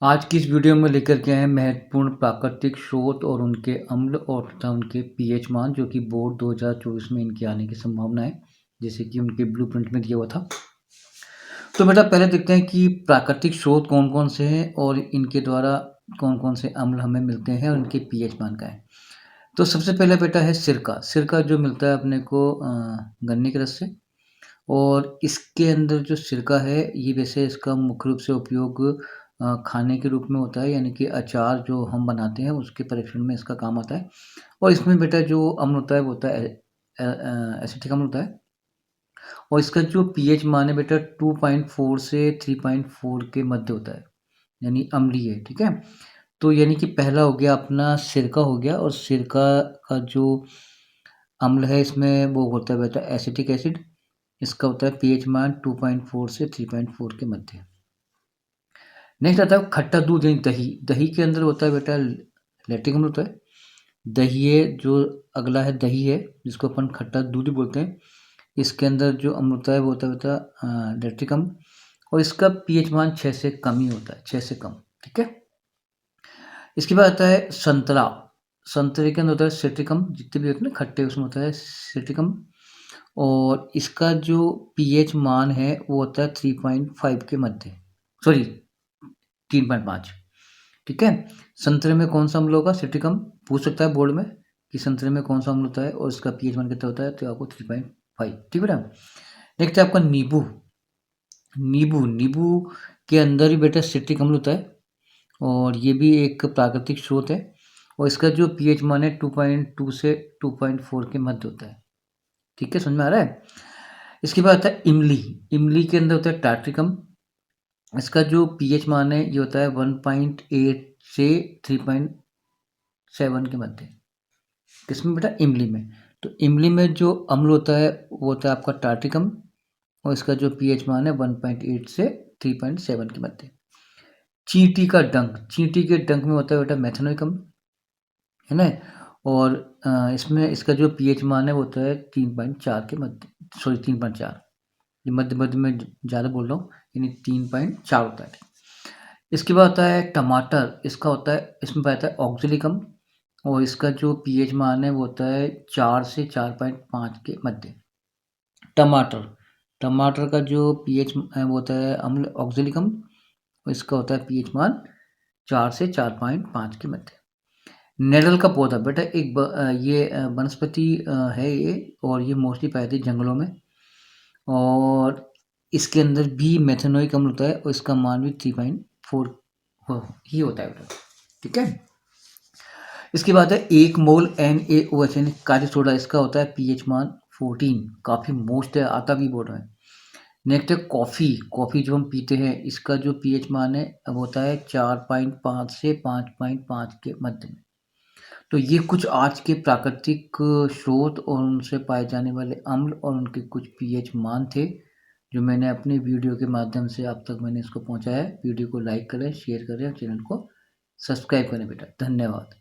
आज की इस वीडियो में लेकर के आए हैं महत्वपूर्ण प्राकृतिक स्रोत और उनके अम्ल और तथा उनके पीएच मान जो कि बोर्ड 2024 में इनके आने की संभावना है, जैसे कि उनके ब्लूप्रिंट में दिया हुआ था। तो बेटा पहले देखते हैं कि प्राकृतिक स्रोत कौन-कौन से हैं और इनके द्वारा कौन-कौन से अम्ल हमें मिलते हैं और इनके पीएच मान क्या है। तो सबसे पहला बेटा है सिरका। सिरका जो मिलता है अपने को गन्ने के रस से और इसके अंदर जो सिरका है, ये वैसे इसका मुख्य रूप से उपयोग खाने के रूप में होता है, यानी कि अचार जो हम बनाते हैं, उसके परीक्षण में इसका काम आता है। और इसमें बेटा जो अम्ल होता है, वो होता है एसिटिक अम्ल होता है और इसका जो पीएच मान है बेटा 2.4 से 3.4 के मध्य होता है, यानी अम्लीय है, ठीक है? तो यानी कि पहला हो गया अपना सिरका हो गया और सिरका का जो अम्ल है, इसमें वो होता है बेटा एसिटिक एसिड। इसका होता है पीएच मान 2.4 से 3.4 के मध्य। नेक्स्ट आता है खट्टा दूध यानी दही। दही के अंदर होता है बेटा लैक्टिक अम्ल होता है। दही है जो अगला है दही है, जिसको अपन खट्टा दूध भी बोलते हैं। इसके अंदर जो अम्ल होता है वो होता है बेटा लैक्टिक अम्ल और इसका पीएच मान 6 से कम ही होता है, 6 से कम, ठीक है? इसके बाद आता है संतरा। संतरे के अंदर होता है सिट्रिक अम्ल, जितने भी होते हैं ना खट्टे उसमें होता है सिट्रिक अम्ल और इसका जो पीएच मान है वो होता है 3.5 के मध्य, सॉरी 3.5, ठीक है? संतरे में कौन-सा अम्ल होगा? सिट्रिक अम्ल पूछ सकता है बोर्ड में कि संतरे में कौन-सा अम्ल होता है और इसका पीएच मान कितना होता है? तो आपको 3.5, ठीक है बेटा? नेक्स्ट है आपका नींबू। नींबू के अंदर ही बेटा सिट्रिक अम्ल होता है और ये भी एक प्राकृतिक स्रोत है और इसका जो पीएच मान है 2.2 से 2.4 के मध्य होता है, ठीक है? समझ में आ रहा है? इसके बाद आता है इमली। इमली के अंदर होता है टार्ट्रिक अम्ल। इसका जो पीएच मान है ये होता है 1.8 से 3.7 के मध्य। किसमें बेटा? इमली में। तो इमली में जो अम्ल होता है वो होता है आपका टार्ट्रिक अम्ल और इसका जो पीएच मान है 1.8 से 3.7 के मध्य। चींटी का डंक। चींटी के डंक में होता है बेटा मेथेनोइक अम्ल, है ना? और इसमें इसका जो पीएच मान है वो होता है 3.4 के मध्य, सॉरी 3.4, ये मध्य में ज़्यादा बोल रहा हूँ, यानी 3.4 होता है। इसके बाद आता है टमाटर। इसका होता है, इसमें पाया जाता है ऑक्जेलिक अम्ल और इसका जो पीएच मान है वो होता है 4 से 4.5 के मध्य। टमाटर। टमाटर का जो पीएच वो होता है अम्ल ऑक्जेलिक अम्ल और इसका होता है पीएच मान 4 से 4.5 के मध्य। नेडल का पौधा बेटा एक ये वनस्पति है ये और ये मोस्टली पाई जाती है जंगलों में और इसके अंदर भी मेथेनोइक अम्ल होता है और इसका मान भी 3.4 ही होता है बेटा, ठीक है? इसके बाद है 1 मोल NaOH यानी कार्य सोडा। इसका होता है पीएच मान 14, काफ़ी मोस्ट है, आता भी बोर्ड में। नेक्स्ट है कॉफ़ी। कॉफ़ी जो हम पीते हैं इसका जो पीएच मान है अब होता है 4.5 से 5.5 के मध्य में। तो ये कुछ आज के प्राकृतिक स्रोत और उनसे पाए जाने वाले अम्ल और उनके कुछ पीएच मान थे, जो मैंने अपने वीडियो के माध्यम से आप तक मैंने इसको पहुँचाया है। वीडियो को लाइक करें, शेयर करें और चैनल को सब्सक्राइब करें बेटा। धन्यवाद।